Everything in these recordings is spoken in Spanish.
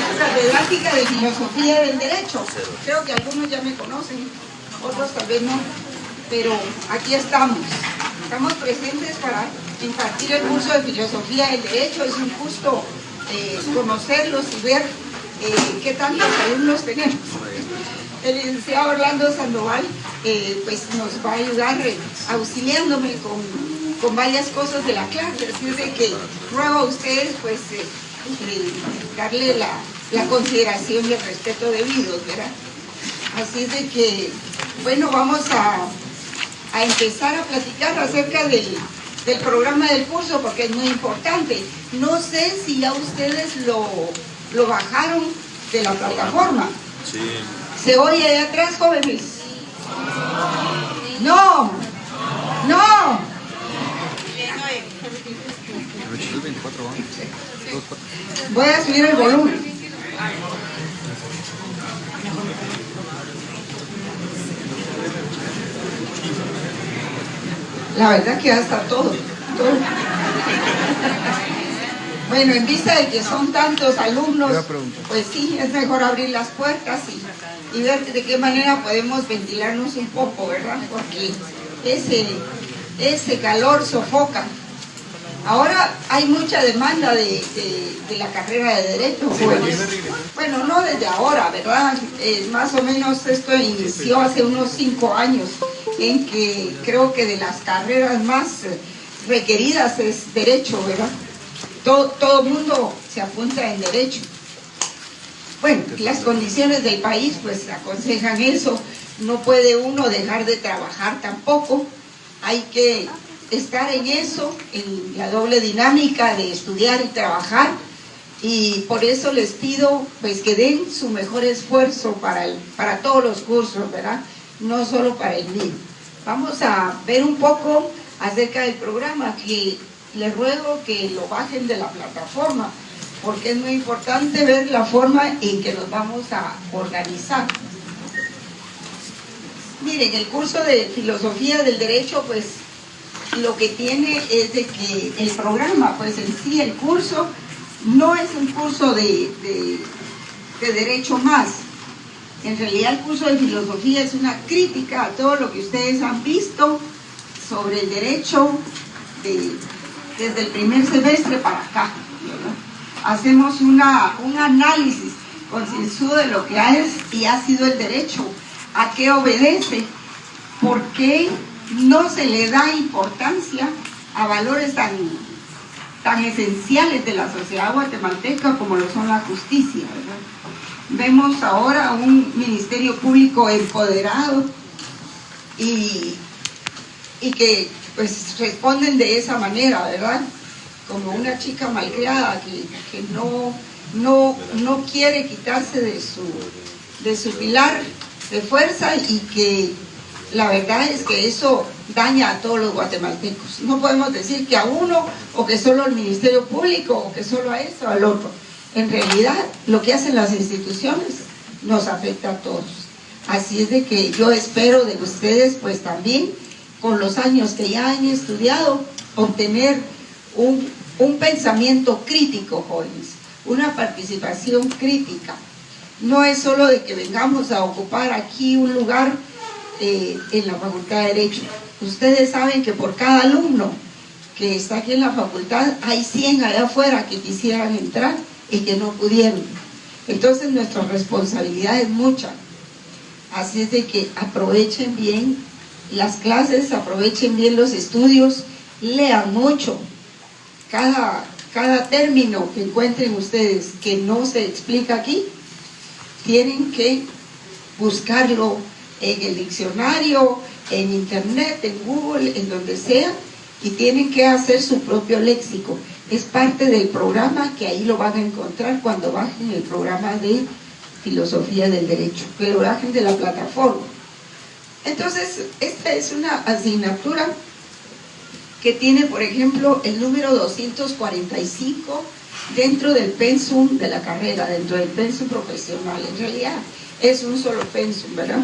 Soy catedrática de Filosofía del Derecho. Creo que algunos ya me conocen, otros tal vez no, pero aquí estamos. Estamos presentes para impartir el curso de Filosofía del Derecho. Es un gusto conocerlos y ver qué tantos alumnos tenemos. El licenciado Orlando Sandoval pues nos va a ayudar auxiliándome con varias cosas de la clase, así es de que ruego a ustedes pues darle la consideración y el respeto debidos, ¿verdad? Así es de que, bueno, vamos a empezar a platicar acerca del programa del curso, porque es muy importante. No sé si ya ustedes lo bajaron de la plataforma. Sí. ¿Se oye allá atrás, jóvenes? No, no. Voy a subir el volumen. La verdad que ya está todo. Bueno, en vista de que son tantos alumnos, pues sí, es mejor abrir las puertas y ver de qué manera podemos ventilarnos un poco, ¿verdad? Porque ese calor sofoca. Ahora hay mucha demanda de la carrera de Derecho. Bueno, no desde ahora, ¿verdad? Más o menos esto inició hace unos 5 años, en que creo que de las carreras más requeridas es Derecho, ¿verdad? Todo el mundo se apunta en Derecho. Bueno, las condiciones del país pues aconsejan eso. No puede uno dejar de trabajar tampoco. Hay que estar en eso, en la doble dinámica de estudiar y trabajar. Y por eso les pido pues que den su mejor esfuerzo para todos los cursos, ¿verdad? No solo para el mío. Vamos a ver un poco acerca del programa, que les ruego que lo bajen de la plataforma, porque es muy importante ver la forma en que nos vamos a organizar. Miren, el curso de Filosofía del Derecho, pues lo que tiene es de que el programa, pues en sí el curso no es un curso de Derecho más. En realidad el curso de Filosofía es una crítica a todo lo que ustedes han visto sobre el derecho desde el primer semestre para acá, ¿verdad? Hacemos un análisis concienzudo de lo que es y ha sido el derecho, a qué obedece, por qué no se le da importancia a valores tan esenciales de la sociedad guatemalteca como lo son la justicia, ¿verdad? Vemos ahora un ministerio público empoderado y que pues responden de esa manera, ¿verdad? Como una chica malcriada que no quiere quitarse de su pilar de fuerza, y que la verdad es que eso daña a todos los guatemaltecos. No podemos decir que a uno, o que solo al Ministerio Público, o que solo a esto o al otro. En realidad, lo que hacen las instituciones nos afecta a todos. Así es de que yo espero de ustedes, pues también, con los años que ya han estudiado, obtener un pensamiento crítico, jóvenes, una participación crítica. No es solo de que vengamos a ocupar aquí un lugar en la Facultad de Derecho. Ustedes saben que por cada alumno que está aquí en la facultad, hay 100 allá afuera que quisieran entrar y que no pudieron. Entonces nuestra responsabilidad es mucha. Así es de que aprovechen bien las clases, aprovechen bien los estudios, lean mucho. Cada término que encuentren ustedes que no se explica aquí, tienen que buscarlo en el diccionario, en internet, en Google, en donde sea, y tienen que hacer su propio léxico. Es parte del programa, que ahí lo van a encontrar cuando bajen el programa de Filosofía del Derecho, pero bajen de la plataforma. Entonces, esta es una asignatura que tiene, por ejemplo, el número 245 dentro del pensum de la carrera, dentro del pensum profesional. En realidad es un solo pensum, ¿verdad?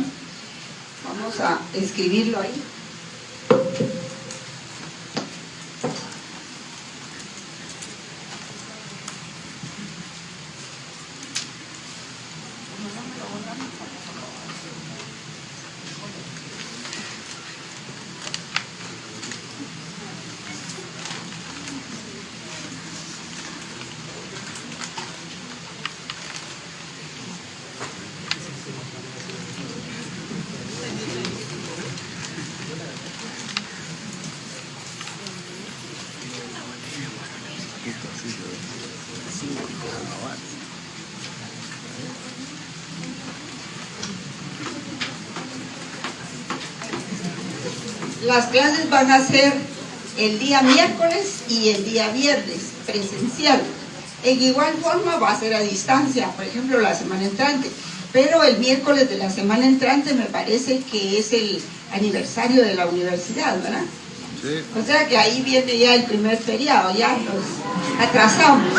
Vamos a escribirlo ahí. Las clases van a ser el día miércoles y el día viernes, presencial. En igual forma va a ser a distancia, por ejemplo, la semana entrante. Pero el miércoles de la semana entrante me parece que es el aniversario de la universidad, ¿verdad? Sí. O sea que ahí viene ya el primer feriado, ya nos atrasamos.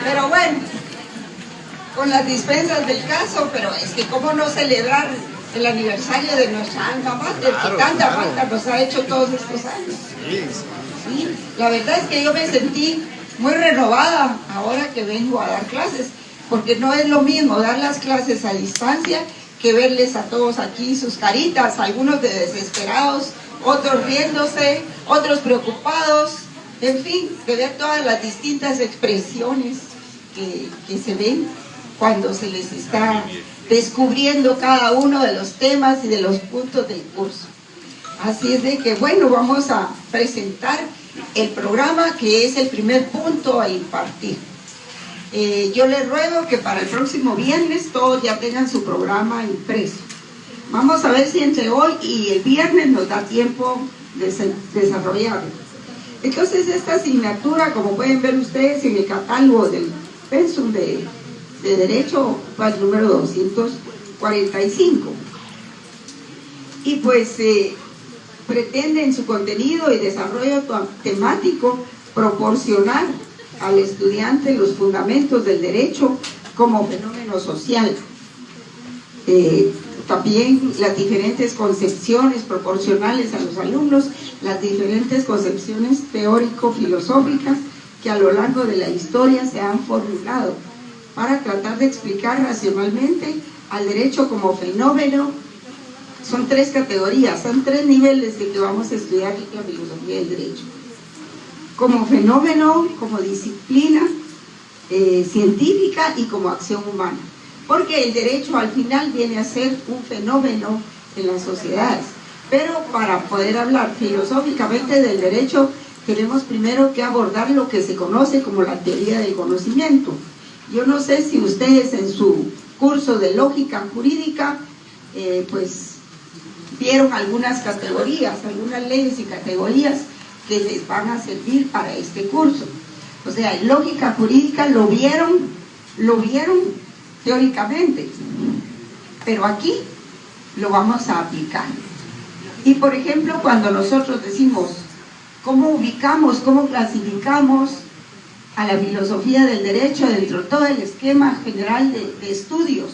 Pero bueno, con las dispensas del caso, pero es que cómo no celebrar el aniversario de nuestra alma mater, que tanta falta nos ha hecho todos estos años. Sí, la verdad es que yo me sentí muy renovada ahora que vengo a dar clases, porque no es lo mismo dar las clases a distancia que verles a todos aquí sus caritas, algunos de desesperados, otros riéndose, otros preocupados, en fin, de ver todas las distintas expresiones que se ven cuando se les está descubriendo cada uno de los temas y de los puntos del curso. Así es de que, bueno, vamos a presentar el programa, que es el primer punto a impartir. Yo les ruego que para el próximo viernes todos ya tengan su programa impreso. Vamos a ver si entre hoy y el viernes nos da tiempo de desarrollarlo. Entonces, esta asignatura, como pueden ver ustedes en el catálogo del pensum de Derecho, pues número 245. Y pues pretende en su contenido y desarrollo temático proporcionar al estudiante los fundamentos del derecho como fenómeno social. También las diferentes concepciones proporcionales a los alumnos, las diferentes concepciones teórico-filosóficas que a lo largo de la historia se han formulado para tratar de explicar racionalmente al derecho como fenómeno. Son tres categorías, son tres niveles de que vamos a estudiar la filosofía del derecho. Como fenómeno, como disciplina científica y como acción humana. Porque el derecho al final viene a ser un fenómeno en las sociedades. Pero para poder hablar filosóficamente del derecho, tenemos primero que abordar lo que se conoce como la teoría del conocimiento. Yo no sé si ustedes en su curso de lógica jurídica, pues vieron algunas categorías, algunas leyes y categorías que les van a servir para este curso. O sea, en lógica jurídica lo vieron teóricamente, pero aquí lo vamos a aplicar. Y por ejemplo, cuando nosotros decimos cómo ubicamos, cómo clasificamos a la filosofía del derecho dentro de todo el esquema general de estudios,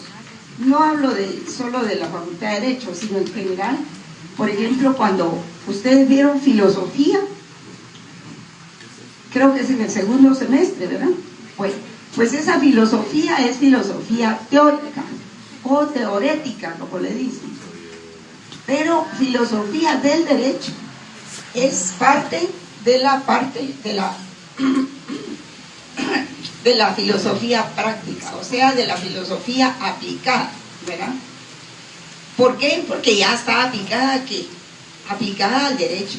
no hablo solo de la Facultad de Derecho, sino en general. Por ejemplo, cuando ustedes vieron filosofía, creo que es en el segundo semestre, ¿verdad? Bueno, pues esa filosofía es filosofía teórica o teorética, como le dicen. Pero filosofía del derecho es parte de la filosofía práctica, o sea, de la filosofía aplicada, ¿verdad? ¿Por qué? Porque ya está aplicada al derecho.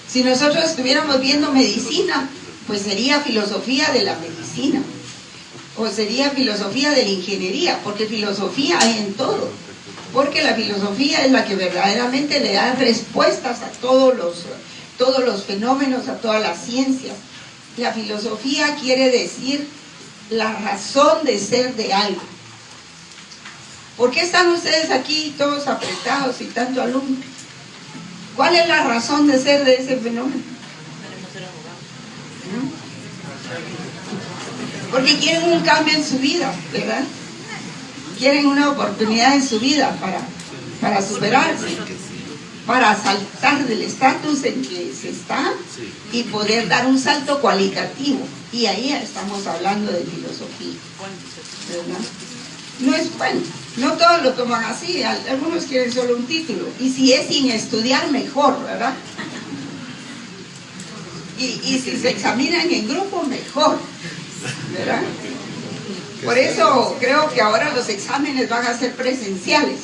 Si nosotros estuviéramos viendo medicina, pues sería filosofía de la medicina, o sería filosofía de la ingeniería, porque filosofía hay en todo, porque la filosofía es la que verdaderamente le da respuestas a todos los fenómenos, a todas las ciencias. La filosofía quiere decir la razón de ser de algo. ¿Por qué están ustedes aquí todos apretados y tanto alumnos? ¿Cuál es la razón de ser de ese fenómeno? Porque quieren un cambio en su vida, ¿verdad? Quieren una oportunidad en su vida para superarse, para saltar del estatus en que se está y poder dar un salto cualitativo. Y ahí estamos hablando de filosofía, ¿verdad? No es bueno, no todos lo toman así, algunos quieren solo un título, y si es sin estudiar, mejor, ¿verdad? Y si se examinan en grupo, mejor, ¿verdad? Por eso creo que ahora los exámenes van a ser presenciales,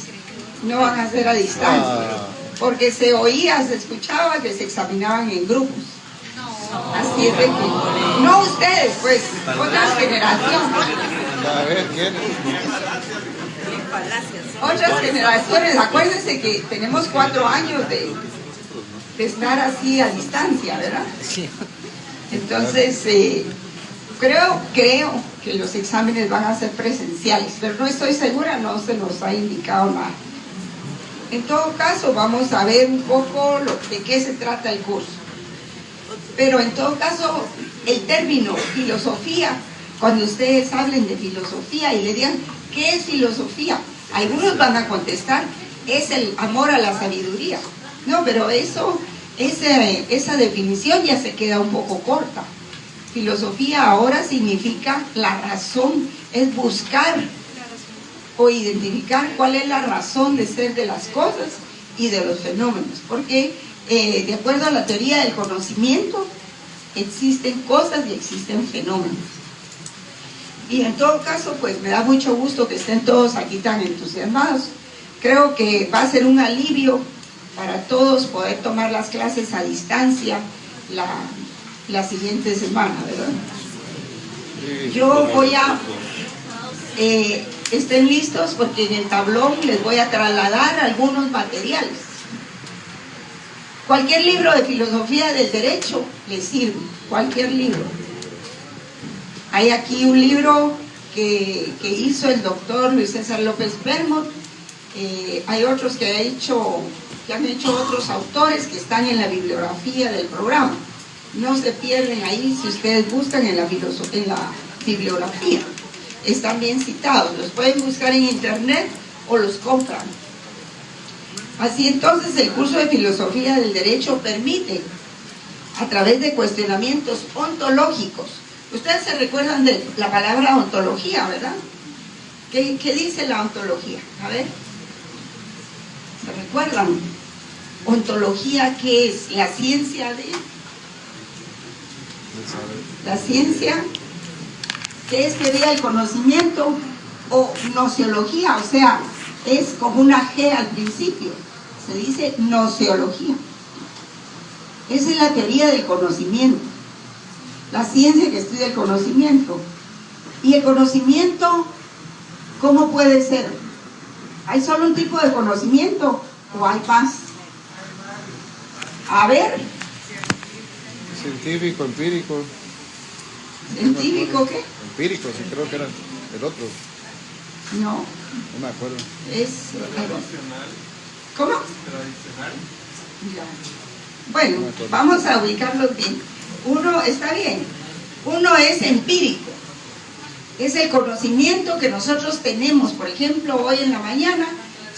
no van a ser a distancia. porque se oía, se escuchaba que se examinaban en grupos. Así es de que, no ustedes, pues, otras generaciones. A ver, ¿quién? Otras generaciones, acuérdense que tenemos 4 años de estar así a distancia, ¿verdad? Entonces, creo que los exámenes van a ser presenciales, pero no estoy segura, no se nos ha indicado nada. En todo caso, vamos a ver un poco de qué se trata el curso. Pero en todo caso, el término filosofía, cuando ustedes hablen de filosofía y le digan, ¿qué es filosofía? Algunos van a contestar, es el amor a la sabiduría. No, pero esa definición ya se queda un poco corta. Filosofía ahora significa la razón, es buscar o identificar cuál es la razón de ser de las cosas y de los fenómenos. Porque de acuerdo a la teoría del conocimiento, existen cosas y existen fenómenos. Y en todo caso, pues me da mucho gusto que estén todos aquí tan entusiasmados. Creo que va a ser un alivio para todos poder tomar las clases a distancia la siguiente semana, ¿verdad? Yo voy a... estén listos porque en el tablón les voy a trasladar algunos materiales. Cualquier libro de filosofía del derecho les sirve, cualquier libro. Hay aquí un libro que hizo el doctor Luis César López Belmont. Hay otros que han hecho otros autores que están en la bibliografía del programa. No se pierden ahí si ustedes buscan en la bibliografía. Están bien citados, los pueden buscar en internet o los compran. Así entonces el curso de filosofía del derecho permite, a través de cuestionamientos ontológicos, ustedes se recuerdan de la palabra ontología, ¿verdad? ¿Qué dice la ontología? A ver, ¿se recuerdan? Ontología, ¿qué es? La ciencia de... La ciencia, ¿qué es teoría del conocimiento? O nociología, o sea, es como una G al principio, se dice nociología. Esa es la teoría del conocimiento, la ciencia que estudia el conocimiento. Y el conocimiento, ¿cómo puede ser? ¿Hay solo un tipo de conocimiento o hay más? A ver. Científico, empírico. ¿Científico qué? Empírico, sí, creo que era el otro. No. No me acuerdo. Es... ¿Cómo? Tradicional. Ya. Bueno, vamos a ubicarlos bien. Uno, está bien, uno es empírico. Es el conocimiento que nosotros tenemos. Por ejemplo, hoy en la mañana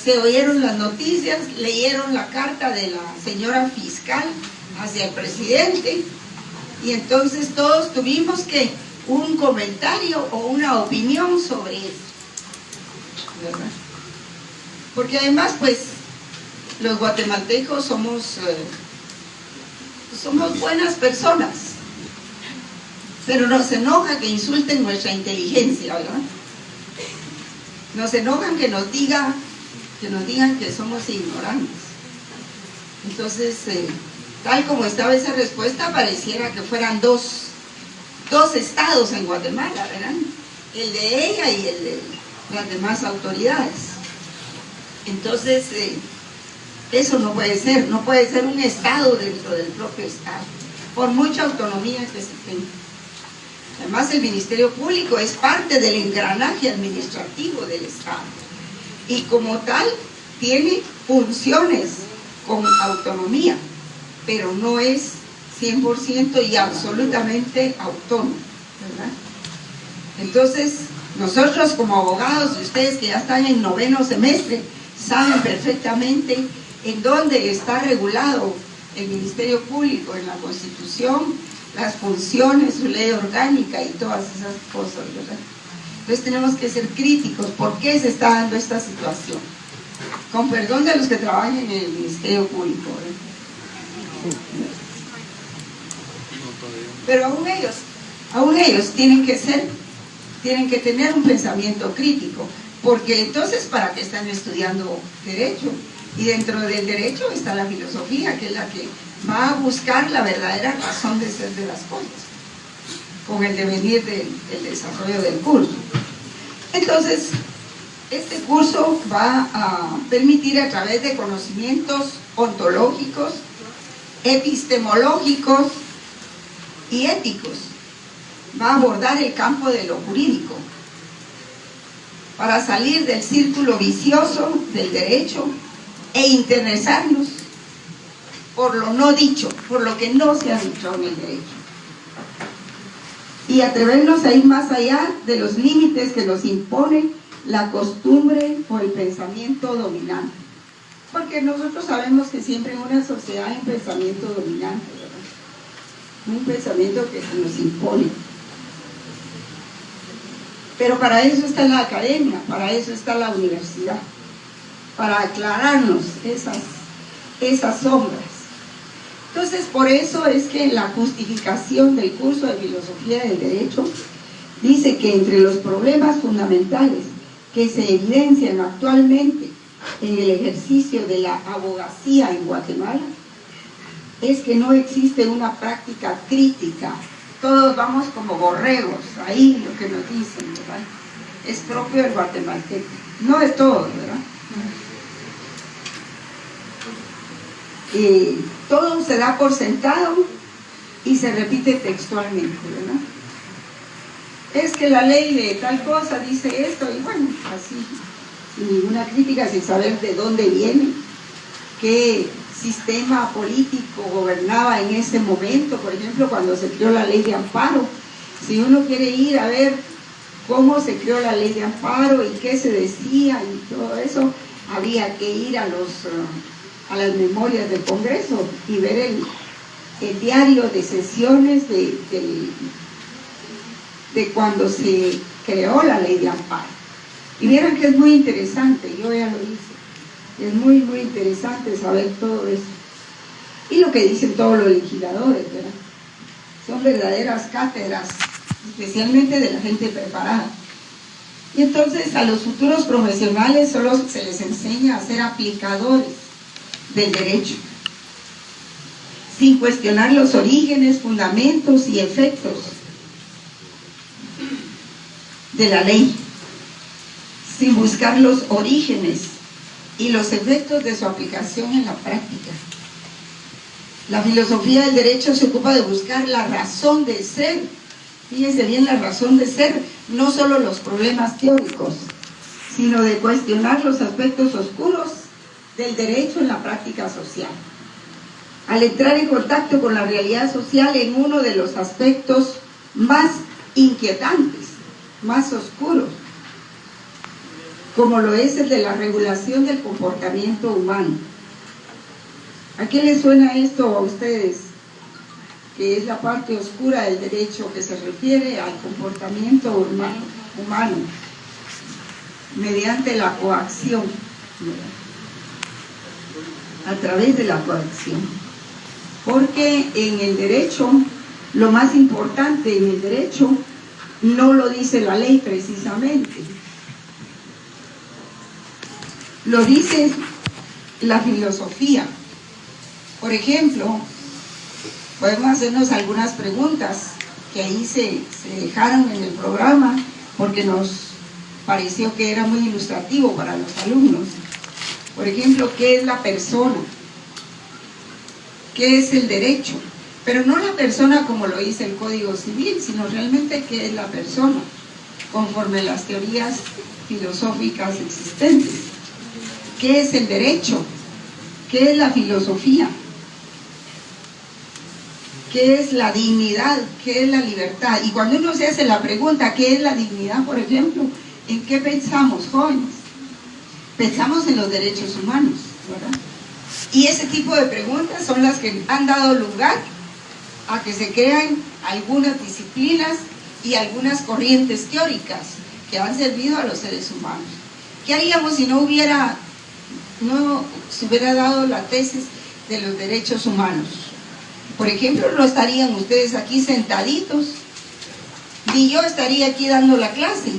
se oyeron las noticias, leyeron la carta de la señora fiscal hacia el presidente, y entonces todos tuvimos que un comentario o una opinión sobre eso, ¿verdad? Porque además, pues, los guatemaltecos somos buenas personas, pero nos enoja que insulten nuestra inteligencia, ¿verdad? Nos enojan que nos digan que somos ignorantes. Entonces, tal como estaba esa respuesta, pareciera que fueran dos estados en Guatemala, ¿verdad? El de ella y el de las demás autoridades. Entonces, eso no puede ser un estado dentro del propio estado, por mucha autonomía que se tenga. Además, el Ministerio Público es parte del engranaje administrativo del Estado y como tal tiene funciones con autonomía, pero no es 100% y absolutamente autónomo, ¿verdad? Entonces, nosotros como abogados, y ustedes que ya están en 9º semestre, saben perfectamente en dónde está regulado el Ministerio Público, en la Constitución, las funciones, su ley orgánica y todas esas cosas, ¿verdad? Entonces tenemos que ser críticos. ¿Por qué se está dando esta situación? Con perdón de los que trabajan en el Ministerio Público, ¿verdad? Pero aún ellos tienen que tener un pensamiento crítico, porque entonces ¿para qué están estudiando derecho? Y dentro del derecho está la filosofía, que es la que va a buscar la verdadera razón de ser de las cosas, con el devenir del desarrollo del curso. Entonces, este curso va a permitir, a través de conocimientos ontológicos, epistemológicos y éticos, va a abordar el campo de lo jurídico para salir del círculo vicioso del derecho e interesarnos por lo no dicho, por lo que no se ha dicho en el derecho, y atrevernos a ir más allá de los límites que nos impone la costumbre o el pensamiento dominante, porque nosotros sabemos que siempre en una sociedad hay un pensamiento dominante, ¿verdad? Un pensamiento que se nos impone. Pero para eso está la academia, para eso está la universidad, para aclararnos esas sombras. Entonces, por eso es que en la justificación del curso de Filosofía del Derecho dice que entre los problemas fundamentales que se evidencian actualmente en el ejercicio de la abogacía en Guatemala es que no existe una práctica crítica. Todos vamos como borregos, ahí lo que nos dicen, ¿verdad? Es propio del guatemalteco, no de todos, ¿verdad? Todo se da por sentado y se repite textualmente, ¿verdad? Es que la ley de tal cosa dice esto, y bueno, así, sin ninguna crítica, sin saber de dónde viene, qué sistema político gobernaba en ese momento. Por ejemplo, cuando se creó la ley de amparo, si uno quiere ir a ver cómo se creó la ley de amparo y qué se decía y todo eso, había que ir a las memorias del Congreso y ver el diario de sesiones de cuando se creó la ley de amparo. Y vieran que es muy interesante, yo ya lo hice. Es muy, muy interesante saber todo eso. Y lo que dicen todos los legisladores, ¿verdad? Son verdaderas cátedras, especialmente de la gente preparada. Y entonces a los futuros profesionales solo se les enseña a ser aplicadores del derecho, sin cuestionar los orígenes, fundamentos y efectos de la ley, sin buscar los orígenes y los efectos de su aplicación en la práctica. La filosofía del derecho se ocupa de buscar la razón de ser, fíjense bien, la razón de ser, no solo los problemas teóricos, sino de cuestionar los aspectos oscuros del derecho en la práctica social. Al entrar en contacto con la realidad social en uno de los aspectos más inquietantes, más oscuros, como lo es el de la regulación del comportamiento humano. ¿A qué les suena esto a ustedes? Que es la parte oscura del derecho que se refiere al comportamiento humano mediante la coacción, a través de la coacción. Porque en el derecho, lo más importante en el derecho, no lo dice la ley precisamente, lo dice la filosofía. Por ejemplo, podemos hacernos algunas preguntas que ahí se dejaron en el programa porque nos pareció que era muy ilustrativo para los alumnos. Por ejemplo, ¿qué es la persona? ¿Qué es el derecho? Pero no la persona como lo dice el Código Civil, sino realmente qué es la persona, conforme las teorías filosóficas existentes. ¿Qué es el derecho? ¿Qué es la filosofía? ¿Qué es la dignidad? ¿Qué es la libertad? Y cuando uno se hace la pregunta, ¿qué es la dignidad, por ejemplo? ¿En qué pensamos, jóvenes? Pensamos en los derechos humanos, ¿verdad? Y ese tipo de preguntas son las que han dado lugar a que se crean algunas disciplinas y algunas corrientes teóricas que han servido a los seres humanos. ¿Qué haríamos si no se hubiera dado la tesis de los derechos humanos? Por ejemplo, no estarían ustedes aquí sentaditos, ni yo estaría aquí dando la clase,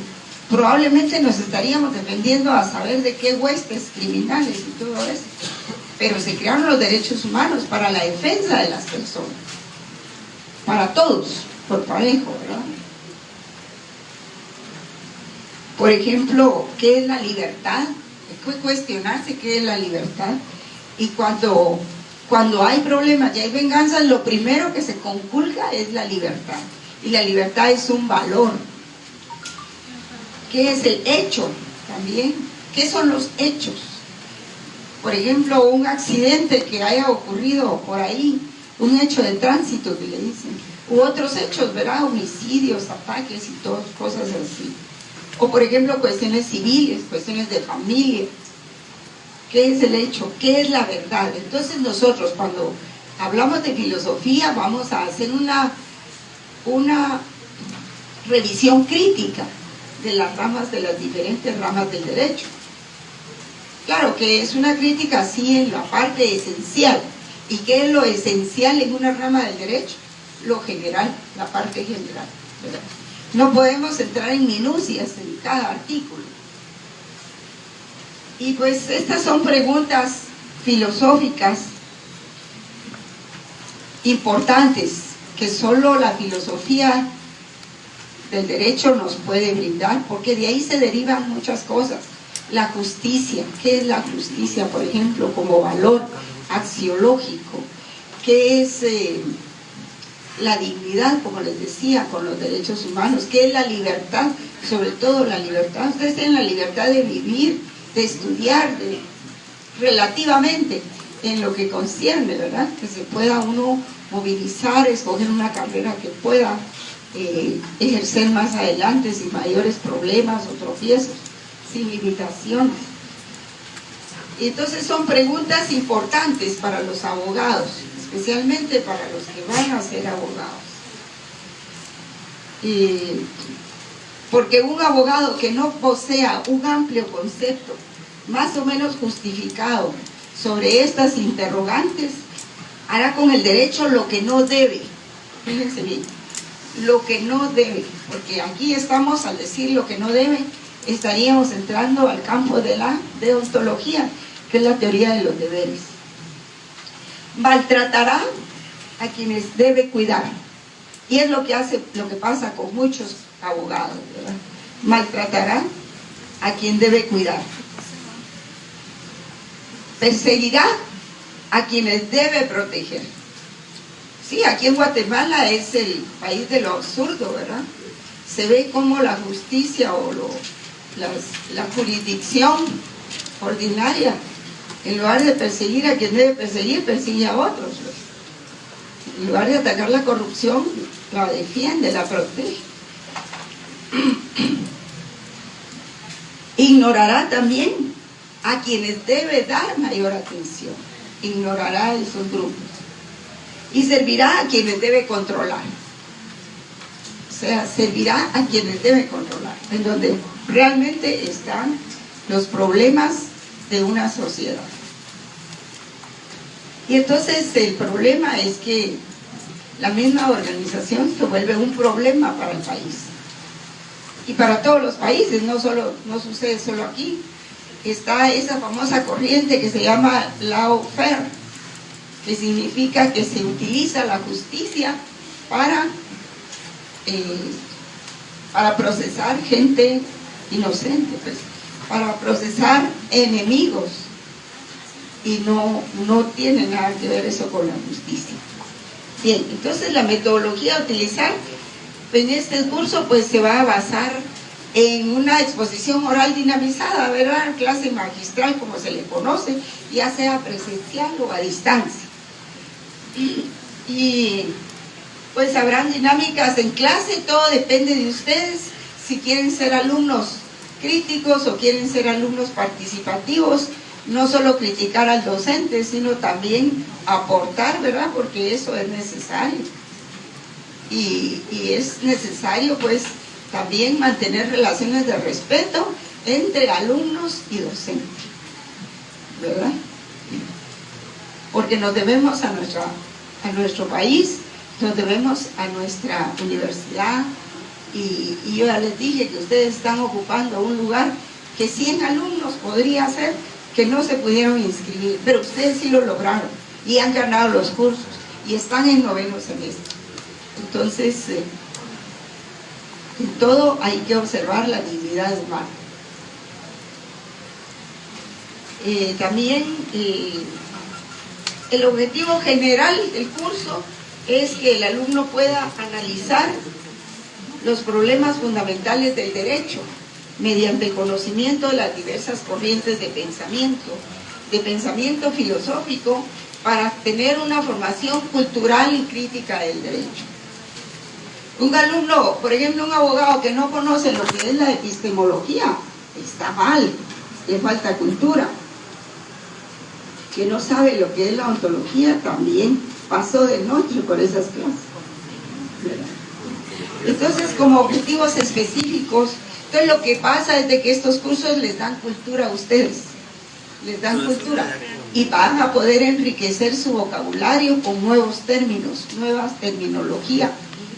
probablemente nos estaríamos defendiendo a saber de qué huestes criminales y todo eso. Pero se crearon los derechos humanos para la defensa de las personas, para todos, por parejo, ¿verdad? Por ejemplo, ¿qué es la libertad? Hay que cuestionarse qué es la libertad. Y cuando hay problemas y hay venganzas, lo primero que se conculca es la libertad. Y la libertad es un valor. ¿Qué es el hecho también? ¿Qué son los hechos? Por ejemplo, un accidente que haya ocurrido por ahí, un hecho de tránsito que le dicen, u otros hechos, ¿verdad? Homicidios, ataques y todas cosas así. O por ejemplo, cuestiones civiles, cuestiones de familia. ¿Qué es el hecho? ¿Qué es la verdad? Entonces nosotros cuando hablamos de filosofía vamos a hacer una revisión crítica de las ramas, de las diferentes ramas del derecho. Claro que es una crítica así en la parte esencial. ¿Y qué es lo esencial en una rama del derecho? Lo general, la parte general, ¿verdad? No podemos entrar en minucias en cada artículo. Y pues estas son preguntas filosóficas importantes que solo la filosofía del derecho nos puede brindar, porque de ahí se derivan muchas cosas. La justicia, ¿qué es la justicia, por ejemplo, como valor axiológico? ¿Qué es la dignidad, como les decía, con los derechos humanos? ¿Qué es la libertad? Sobre todo la libertad. Ustedes tienen la libertad de vivir, de estudiar, relativamente en lo que concierne, ¿verdad? Que se pueda uno movilizar, escoger una carrera que pueda ejercer más adelante sin mayores problemas o tropiezos, sin limitaciones. Entonces son preguntas importantes para los abogados, especialmente para los que van a ser abogados. Porque un abogado que no posea un amplio concepto, más o menos justificado, sobre estas interrogantes, hará con el derecho lo que no debe. Fíjense bien, lo que no debe, porque aquí estamos, al decir lo que no debe, estaríamos entrando al campo de la deontología, que es la teoría de los deberes. Maltratará a quienes debe cuidar. Y es lo que pasa con muchos abogados, ¿verdad? Maltratará a quien debe cuidar. Perseguirá a quienes debe proteger. Sí, aquí en Guatemala es el país de lo absurdo, ¿verdad? Se ve como la justicia o la jurisdicción ordinaria, en lugar de perseguir a quien debe perseguir, persigue a otros. En lugar de atacar la corrupción, la defiende, la protege. Ignorará también a quienes debe dar mayor atención. Ignorará esos grupos. Y servirá a quienes debe controlar. O sea, servirá a quienes debe controlar, en donde realmente están los problemas de una sociedad. Y entonces el problema es que la misma organización se vuelve un problema para el país. Y para todos los países, no sucede solo aquí. Está esa famosa corriente que se llama lawfare, que significa que se utiliza la justicia para procesar gente inocente, pues, para procesar enemigos, y no tiene nada que ver eso con la justicia. Bien, entonces la metodología a utilizar en este curso pues se va a basar en una exposición oral dinamizada, ¿verdad? Clase magistral, como se le conoce, ya sea presencial o a distancia. Y pues habrán dinámicas en clase, todo depende de ustedes, si quieren ser alumnos críticos o quieren ser alumnos participativos, no solo criticar al docente, sino también aportar, ¿verdad? Porque eso es necesario. Y es necesario, pues, también mantener relaciones de respeto entre alumnos y docentes, ¿verdad? Porque nos debemos a nuestro país, nos debemos a nuestra universidad, y yo ya les dije que ustedes están ocupando un lugar que 100 alumnos podría ser que no se pudieron inscribir, pero ustedes sí lo lograron y han ganado los cursos y están en 9º semestre. Entonces, en todo hay que observar la dignidad humana. También el objetivo general del curso es que el alumno pueda analizar los problemas fundamentales del derecho mediante el conocimiento de las diversas corrientes de pensamiento filosófico, para tener una formación cultural y crítica del derecho. Un alumno, por ejemplo, un abogado que no conoce lo que es la epistemología, está mal, le falta cultura. Que no sabe lo que es la ontología, también pasó de noche por esas clases. Entonces, como objetivos específicos, entonces lo que pasa es de que estos cursos les dan cultura a ustedes, les dan cultura, y van a poder enriquecer su vocabulario con nuevos términos, nuevas terminología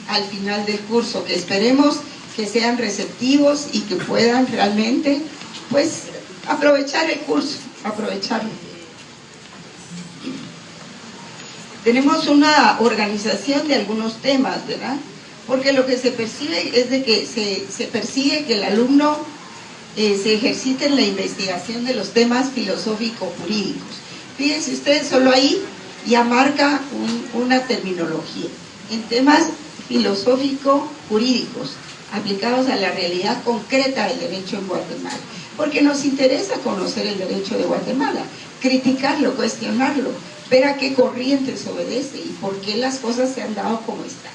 al final del curso, que esperemos que sean receptivos y que puedan realmente, pues, aprovechar el curso, aprovecharlo. Tenemos una organización de algunos temas, ¿verdad? Porque lo que se percibe es de que se persigue que el alumno se ejercite en la investigación de los temas filosófico-jurídicos. Fíjense ustedes, solo ahí ya marca una terminología. En temas filosófico-jurídicos aplicados a la realidad concreta del derecho en Guatemala. Porque nos interesa conocer el derecho de Guatemala, criticarlo, cuestionarlo, ver a qué corrientes obedece y por qué las cosas se han dado como están.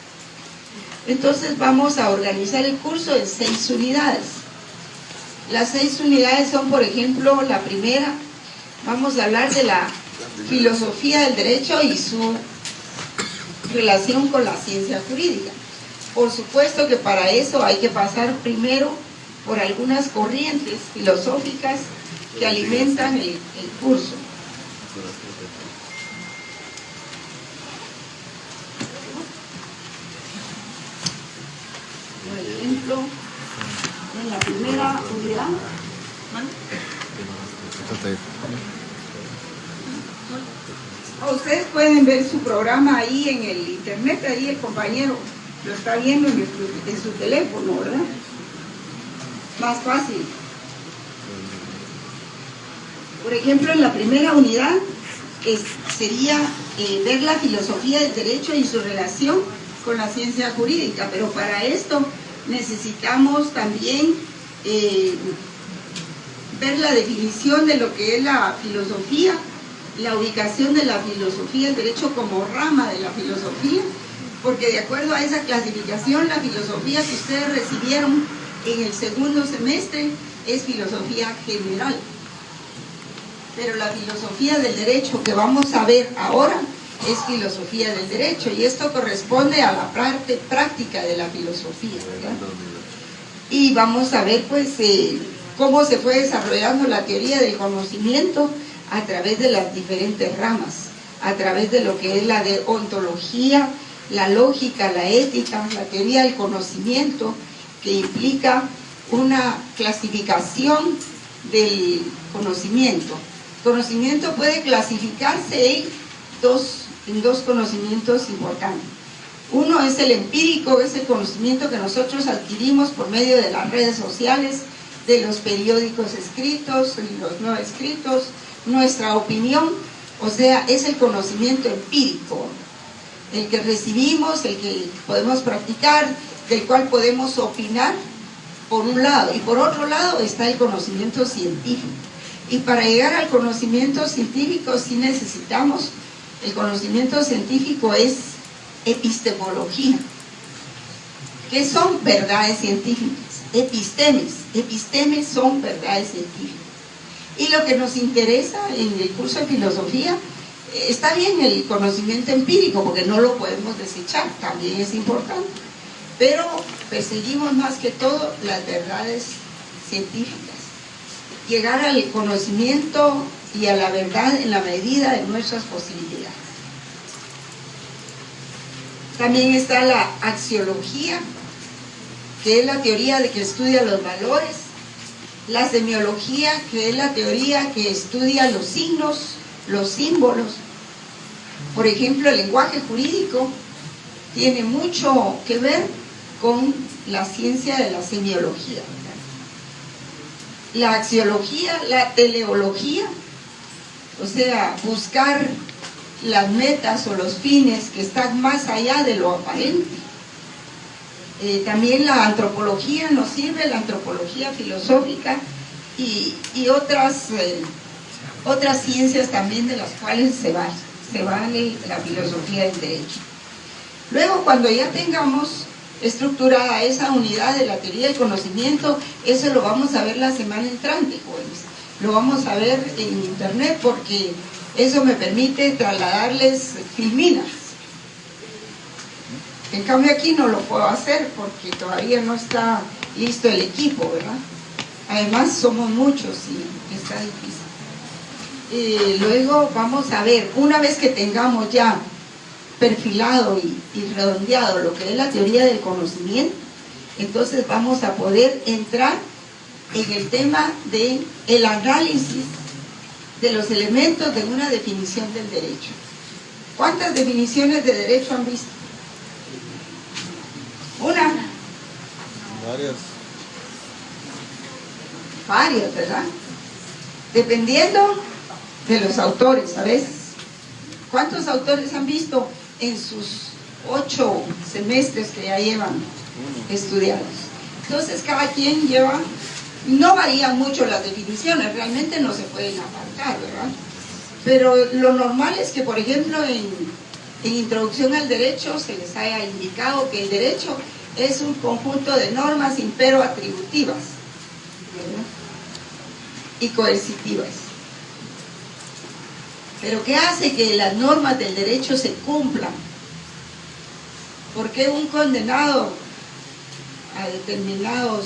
Entonces vamos a organizar el curso en 6 unidades. Las 6 unidades son, por ejemplo, la primera, vamos a hablar de la filosofía del derecho y su relación con la ciencia jurídica. Por supuesto que para eso hay que pasar primero por algunas corrientes filosóficas que alimentan el curso. Por ejemplo, en la primera unidad, ustedes pueden ver su programa ahí en el internet, ahí el compañero lo está viendo en su teléfono, ¿verdad? Más fácil. Por ejemplo, en la primera unidad sería ver la filosofía del derecho y su relación con la ciencia jurídica, pero para esto necesitamos también ver la definición de lo que es la filosofía, la ubicación de la filosofía del derecho como rama de la filosofía, porque de acuerdo a esa clasificación, la filosofía que ustedes recibieron en el 2º semestre es filosofía general, pero la filosofía del derecho que vamos a ver ahora es filosofía del derecho, y esto corresponde a la parte práctica de la filosofía, ¿verdad? Y vamos a ver pues cómo se fue desarrollando la teoría del conocimiento a través de las diferentes ramas, a través de lo que es la ontología, la lógica, la ética, la teoría del conocimiento, que implica una clasificación del conocimiento. Conocimiento puede clasificarse en dos conocimientos importantes. Uno es el empírico, es el conocimiento que nosotros adquirimos por medio de las redes sociales, de los periódicos escritos y los no escritos, nuestra opinión, o sea, es el conocimiento empírico, el que recibimos, el que podemos practicar, del cual podemos opinar, por un lado, y por otro lado está el conocimiento científico. Y para llegar al conocimiento científico sí necesitamos, el conocimiento científico es epistemología. ¿Qué son verdades científicas? Epistemes son verdades científicas. Y lo que nos interesa en el curso de filosofía, está bien el conocimiento empírico, porque no lo podemos desechar, también es importante, pero perseguimos más que todo las verdades científicas. Llegar al conocimiento y a la verdad en la medida de nuestras posibilidades. También está la axiología, que es la teoría de que estudia los valores, la semiología, que es la teoría que estudia los signos, los símbolos. Por ejemplo, el lenguaje jurídico tiene mucho que ver con la ciencia de la semiología. La axiología, la teleología, o sea, buscar las metas o los fines que están más allá de lo aparente. También la antropología nos sirve, la antropología filosófica y otras ciencias también de las cuales se vale la filosofía del derecho. Luego, cuando ya tengamos estructurada esa unidad de la teoría del conocimiento, eso lo vamos a ver la semana entrante, jóvenes. Lo vamos a ver en internet porque eso me permite trasladarles filminas. En cambio aquí no lo puedo hacer porque todavía no está listo el equipo, ¿verdad? Además somos muchos y está difícil. Luego vamos a ver, una vez que tengamos ya perfilado y redondeado lo que es la teoría del conocimiento, entonces vamos a poder entrar en el tema del análisis de los elementos de una definición del derecho. ¿Cuántas definiciones de derecho han visto? Una. Varias, ¿verdad? Dependiendo de los autores, ¿sabes? ¿Cuántos autores han visto en sus 8 semestres que ya llevan estudiados? Entonces cada quien lleva, no varían mucho las definiciones, realmente no se pueden apartar, ¿verdad? Pero lo normal es que, por ejemplo, en Introducción al Derecho se les haya indicado que el derecho es un conjunto de normas impero-atributivas, ¿verdad? Y coercitivas. Pero ¿qué hace que las normas del derecho se cumplan? ¿Por qué un condenado a determinados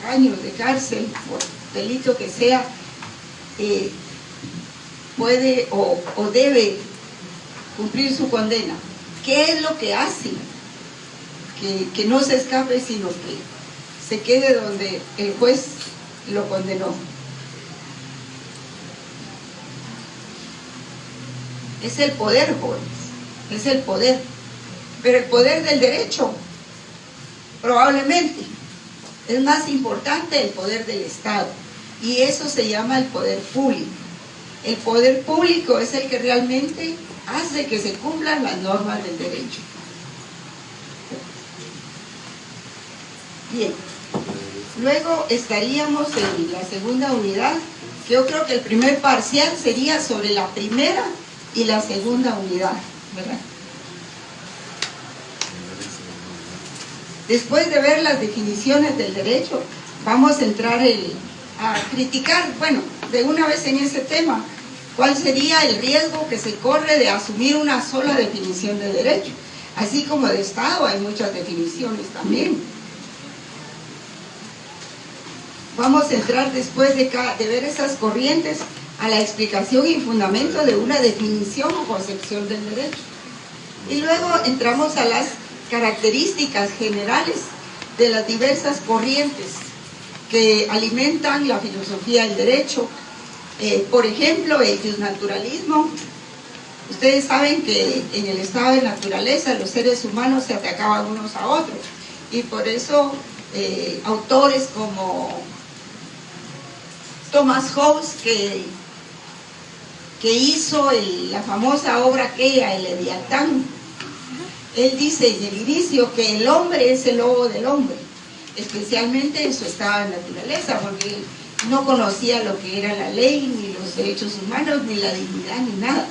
años de cárcel por delito que sea puede o debe cumplir su condena? ¿Qué es lo que hace que no se escape, sino que se quede donde el juez lo condenó? Es el poder, jóvenes, es el poder. Pero el poder del derecho probablemente es más importante el poder del Estado, y eso se llama el poder público. El poder público es el que realmente hace que se cumplan las normas del derecho. Bien, luego estaríamos en la segunda unidad, que yo creo que el primer parcial sería sobre la primera y la segunda unidad, ¿verdad? Después de ver las definiciones del derecho, vamos a entrar a criticar, bueno, de una vez en ese tema, cuál sería el riesgo que se corre de asumir una sola definición de derecho. Así como de Estado hay muchas definiciones también. Vamos a entrar después de ver esas corrientes a la explicación y fundamento de una definición o concepción del derecho. Y luego entramos a las características generales de las diversas corrientes que alimentan la filosofía del derecho. Por ejemplo, el justnaturalismo. Ustedes saben que en el estado de naturaleza los seres humanos se atacaban unos a otros, y por eso autores como Thomas Hobbes, que hizo la famosa obra aquella, el Leviatán, él dice en el inicio que el hombre es el lobo del hombre, especialmente en su estado de naturaleza, porque él no conocía lo que era la ley, ni los derechos humanos, ni la dignidad, ni nada.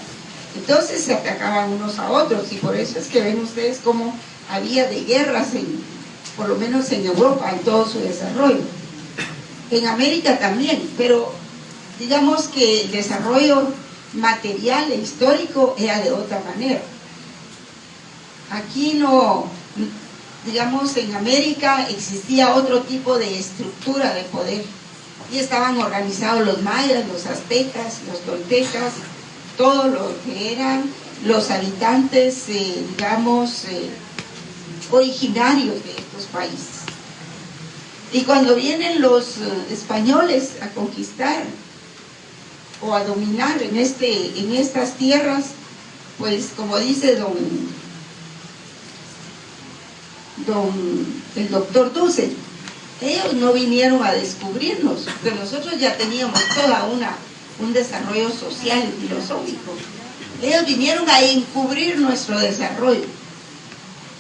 Entonces se atacaban unos a otros, y por eso es que ven ustedes cómo había de guerras, por lo menos en Europa, en todo su desarrollo. En América también, pero digamos que el desarrollo material e histórico era de otra manera. Aquí no, digamos, en América existía otro tipo de estructura de poder, y estaban organizados los mayas, los aztecas, los toltecas, todo lo que eran los habitantes, digamos, originarios de estos países. Y cuando vienen los españoles a conquistar o a dominar en estas tierras, pues como dice el doctor Dussel, ellos no vinieron a descubrirnos, porque nosotros ya teníamos un desarrollo social y filosófico. Ellos vinieron a encubrir nuestro desarrollo,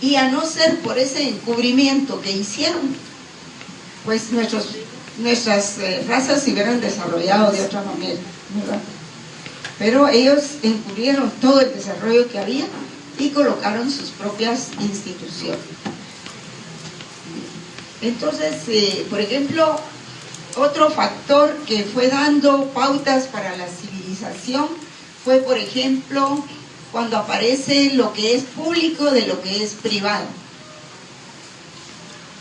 y a no ser por ese encubrimiento que hicieron, pues nuestras razas se hubieran desarrollado de otra manera, ¿verdad? Pero ellos encubrieron todo el desarrollo que había y colocaron sus propias instituciones. Entonces, por ejemplo, otro factor que fue dando pautas para la civilización fue, por ejemplo, cuando aparece lo que es público de lo que es privado.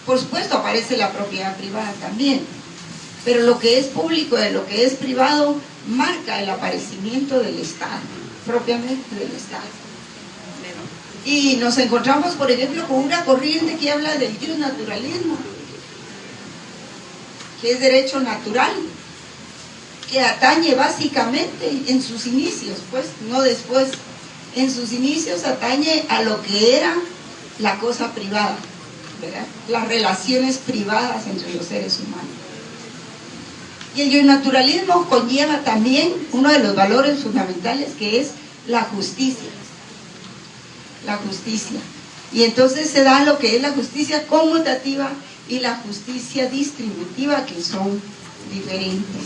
Por supuesto aparece la propiedad privada también, pero lo que es público de lo que es privado marca el aparecimiento del Estado, propiamente del Estado. Y nos encontramos, por ejemplo, con una corriente que habla del naturalismo, que es derecho natural, que atañe básicamente en sus inicios, pues, no después, en sus inicios atañe a lo que era la cosa privada, ¿verdad? Las relaciones privadas entre los seres humanos. Y el naturalismo conlleva también uno de los valores fundamentales, que es la justicia. La justicia. Y entonces se da lo que es la justicia conmutativa y la justicia distributiva, que son diferentes.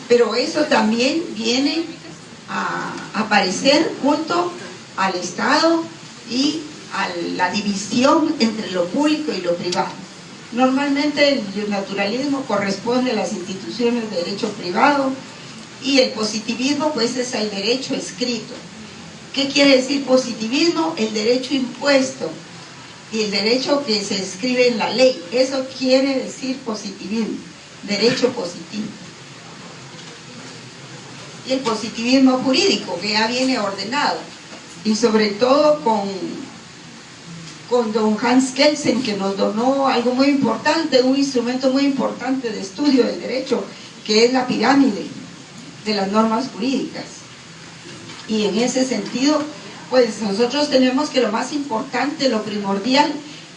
Pero eso también viene a aparecer junto al Estado y a la división entre lo público y lo privado. Normalmente el naturalismo corresponde a las instituciones de derecho privado, y el positivismo pues es el derecho escrito. ¿Qué quiere decir positivismo? El derecho impuesto y el derecho que se escribe en la ley. Eso quiere decir positivismo, derecho positivo. Y el positivismo jurídico, que ya viene ordenado, y sobre todo con don Hans Kelsen, que nos donó algo muy importante, un instrumento muy importante de estudio del derecho, que es la pirámide de las normas jurídicas. Y en ese sentido, pues nosotros tenemos que lo más importante, lo primordial,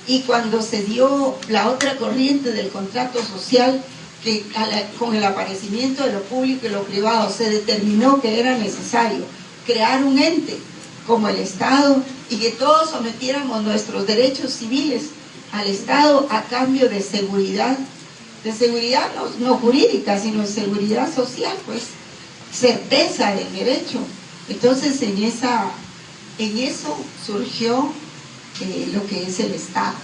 y cuando se dio la otra corriente del contrato social, que con el aparecimiento de lo público y lo privado se determinó que era necesario crear un ente como el Estado, y que todos sometiéramos nuestros derechos civiles al Estado a cambio de seguridad no jurídica, sino seguridad social, pues certeza del derecho. Entonces en eso surgió lo que es el Estado.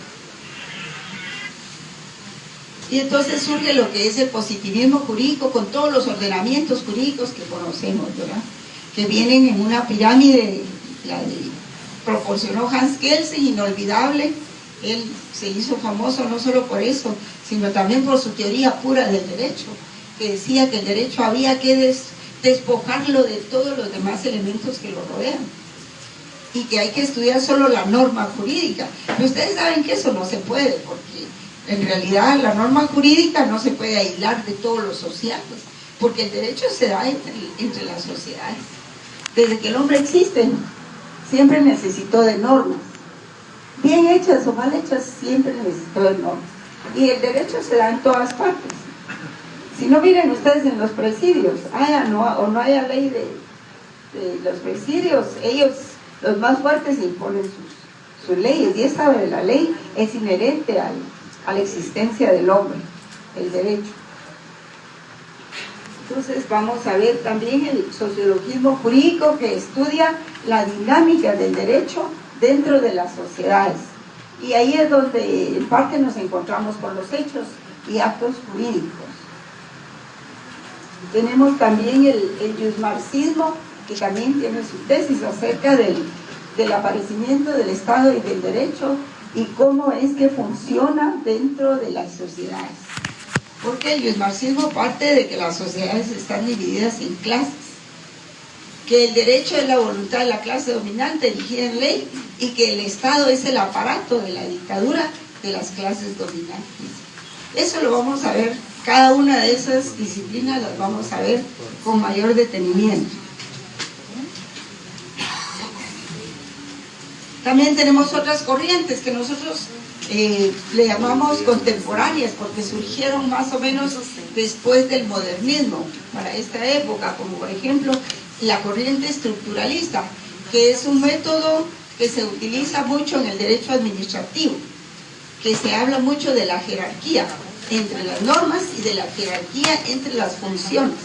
Y entonces surge lo que es el positivismo jurídico, con todos los ordenamientos jurídicos que conocemos, ¿verdad? Que vienen en una pirámide, proporcionó Hans Kelsen, inolvidable. Él se hizo famoso no solo por eso, sino también por su teoría pura del derecho, que decía que el derecho había que despojarlo de todos los demás elementos que lo rodean, y que hay que estudiar solo la norma jurídica. Pero ustedes saben que eso no se puede, porque en realidad la norma jurídica no se puede aislar de todo lo social, pues, porque el derecho se da entre las sociedades. Desde que el hombre existe, siempre necesitó de normas, bien hechas o mal hechas, siempre necesitó de normas. Y el derecho se da en todas partes. Si no, miren ustedes en los presidios, o no haya ley de los presidios, ellos, los más fuertes, imponen sus leyes, y esa de la ley es inherente a la existencia del hombre, el derecho. Entonces vamos a ver también el sociologismo jurídico, que estudia la dinámica del derecho dentro de las sociedades, y ahí es donde en parte nos encontramos con los hechos y actos jurídicos. Tenemos también el yusmarxismo, que también tiene su tesis acerca del aparecimiento del Estado y del derecho, y cómo es que funciona dentro de las sociedades. Porque el yusmarxismo parte de que las sociedades están divididas en clases, que el derecho es la voluntad de la clase dominante erigida en ley, y que el Estado es el aparato de la dictadura de las clases dominantes. Eso lo vamos a ver, cada una de esas disciplinas las vamos a ver con mayor detenimiento. También tenemos otras corrientes que nosotros le llamamos contemporáneas, porque surgieron más o menos después del modernismo, para esta época, como por ejemplo la corriente estructuralista, que es un método que se utiliza mucho en el derecho administrativo, que se habla mucho de la jerarquía entre las normas y de la jerarquía entre las funciones.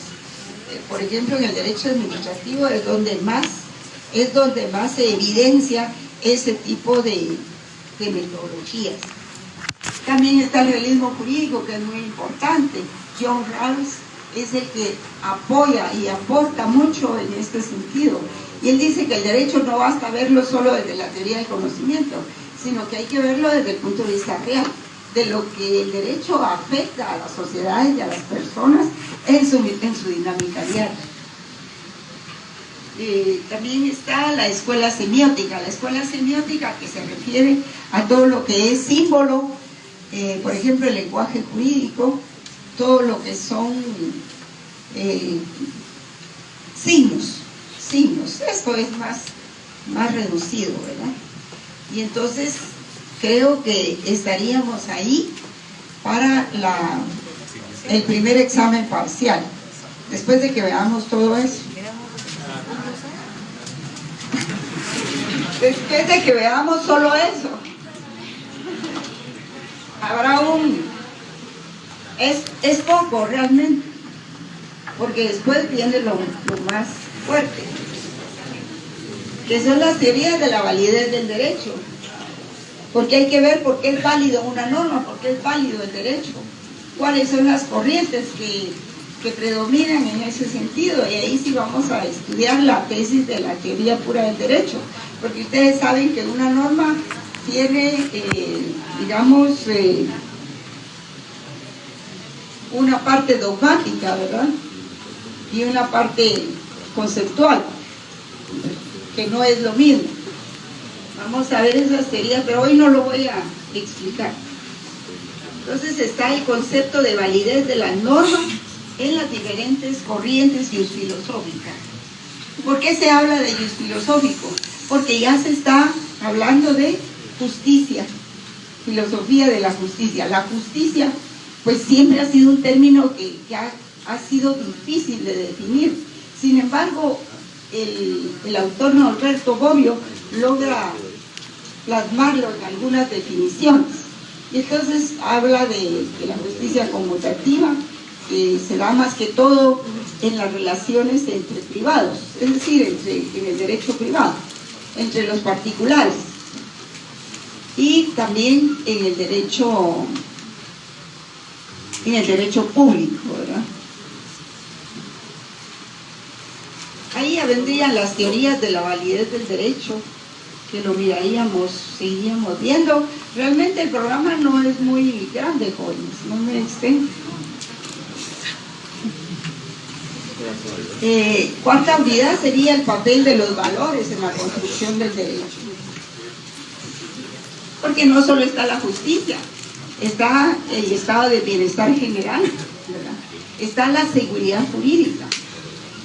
Por ejemplo, en el derecho administrativo es donde más se evidencia ese tipo de metodologías. También está el realismo jurídico, que es muy importante. John Rawls es el que apoya y aporta mucho en este sentido. Y él dice que el derecho no basta verlo solo desde la teoría del conocimiento, sino que hay que verlo desde el punto de vista real, de lo que el derecho afecta a las sociedades y a las personas en su dinámica diaria. También está la escuela semiótica. La escuela semiótica, que se refiere a todo lo que es símbolo, por ejemplo el lenguaje jurídico, todo lo que son signos. Esto es más reducido, ¿verdad? Y entonces creo que estaríamos ahí para el primer examen parcial, después de que veamos todo eso. Después de que veamos solo eso, habrá es poco realmente, porque después viene lo más fuerte, que son las teorías de la validez del derecho, porque hay que ver por qué es válido una norma, por qué es válido el derecho, cuáles son las corrientes que predominan en ese sentido, y ahí sí vamos a estudiar la tesis de la teoría pura del derecho, porque ustedes saben que una norma tiene, una parte dogmática, ¿verdad? Y una parte conceptual, que no es lo mismo. Vamos a ver esas teorías, pero hoy no lo voy a explicar. Entonces está el concepto de validez de las normas en las diferentes corrientes filosóficas. ¿Por qué se habla de filosófico? Porque ya se está hablando de justicia, filosofía de la justicia. La justicia, pues siempre ha sido un término que ha sido difícil de definir. Sin embargo, el autor Norberto Bobbio logra plasmarlo en algunas definiciones. Y entonces habla de la justicia conmutativa, que se da más que todo en las relaciones entre privados, es decir, en el derecho privado, entre los particulares, y también en el derecho público, ¿verdad? Ahí ya vendrían las teorías de la validez del derecho, que lo seguiríamos viendo. Realmente el programa no es muy grande, jóvenes, no me extiendo. Cuarta unidad sería el papel de los valores en la construcción del derecho. Porque no solo está la justicia, está el estado de bienestar general, ¿verdad? Está la seguridad jurídica,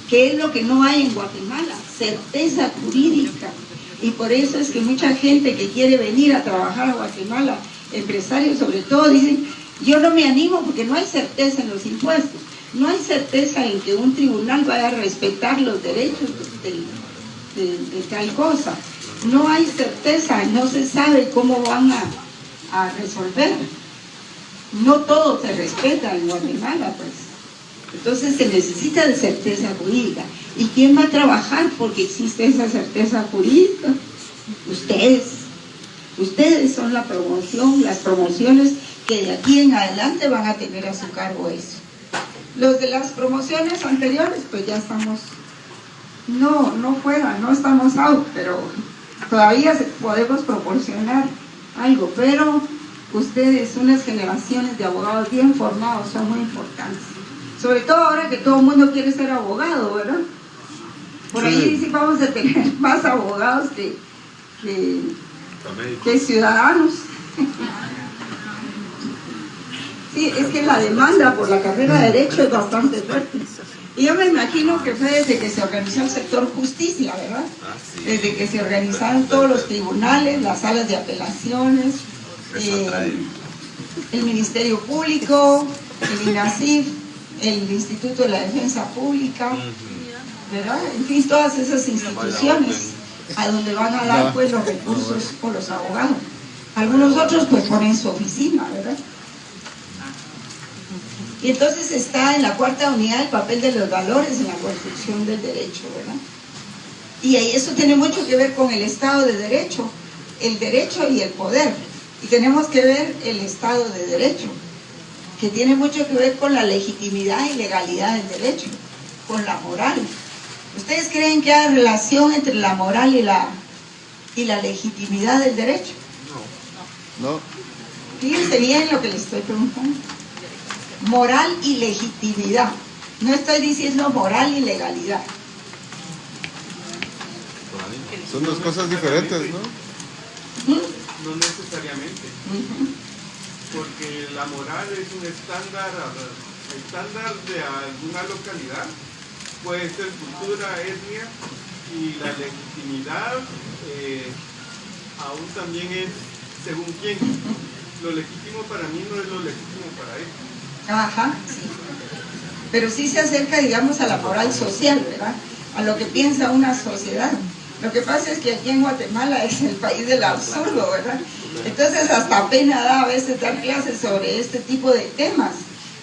que es lo que no hay en Guatemala, certeza jurídica. Y por eso es que mucha gente que quiere venir a trabajar a Guatemala, empresarios sobre todo, dicen: yo no me animo porque no hay certeza en los impuestos, no hay certeza en que un tribunal vaya a respetar los derechos de tal cosa, no hay certeza, no se sabe cómo van a resolver, no todo se respeta en Guatemala, pues. Entonces se necesita de certeza jurídica. ¿Y quién va a trabajar porque existe esa certeza jurídica? Ustedes son la promoción, las promociones que de aquí en adelante van a tener a su cargo eso. Los de las promociones anteriores, pues ya estamos, no estamos out, pero todavía podemos proporcionar algo, pero ustedes, unas generaciones de abogados bien formados, son muy importantes. Sobre todo ahora que todo el mundo quiere ser abogado, ¿verdad? Por ahí sí vamos a tener más abogados que ciudadanos. Sí, es que la demanda por la carrera de Derecho es bastante fuerte. Y yo me imagino que fue desde que se organizó el sector justicia, ¿verdad? Desde que se organizaron todos los tribunales, las salas de apelaciones, el Ministerio Público, el INASIF, el Instituto de la Defensa Pública, ¿verdad? En fin, todas esas instituciones a donde van a dar pues los recursos por los abogados. Algunos otros pues ponen su oficina, ¿verdad? Y entonces está en la cuarta unidad el papel de los valores en la construcción del derecho, ¿verdad? Y eso tiene mucho que ver con el Estado de Derecho, el derecho y el poder. Y tenemos que ver el Estado de Derecho, que tiene mucho que ver con la legitimidad y legalidad del derecho, con la moral. ¿Ustedes creen que hay relación entre la moral y la legitimidad del derecho? No. Fíjense bien lo que les estoy preguntando. Moral y legitimidad. No estoy diciendo moral y legalidad. Son dos cosas diferentes, ¿no? No necesariamente. Porque la moral es un estándar de alguna localidad. Puede ser cultura, etnia, y la legitimidad aún también es según quién. Lo legítimo para mí no es lo legítimo para él. Ajá, sí. Pero sí se acerca, digamos, a la moral social, ¿verdad? A lo que piensa una sociedad. Lo que pasa es que aquí en Guatemala es el país del absurdo, ¿verdad? Entonces hasta pena da a veces dar clases sobre este tipo de temas,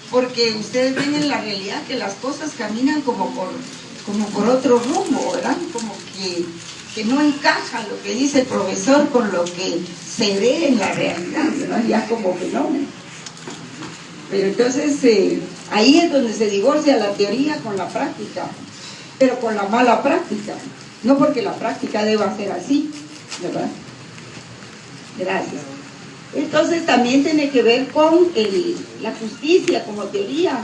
porque ustedes ven en la realidad que las cosas caminan como por otro rumbo, ¿verdad? Como que no encaja lo que dice el profesor con lo que se ve en la realidad, ¿verdad? Ya como fenómeno. Pero entonces ahí es donde se divorcia la teoría con la práctica, pero con la mala práctica, no porque la práctica deba ser así, ¿verdad? Gracias. Entonces también tiene que ver con la justicia como teoría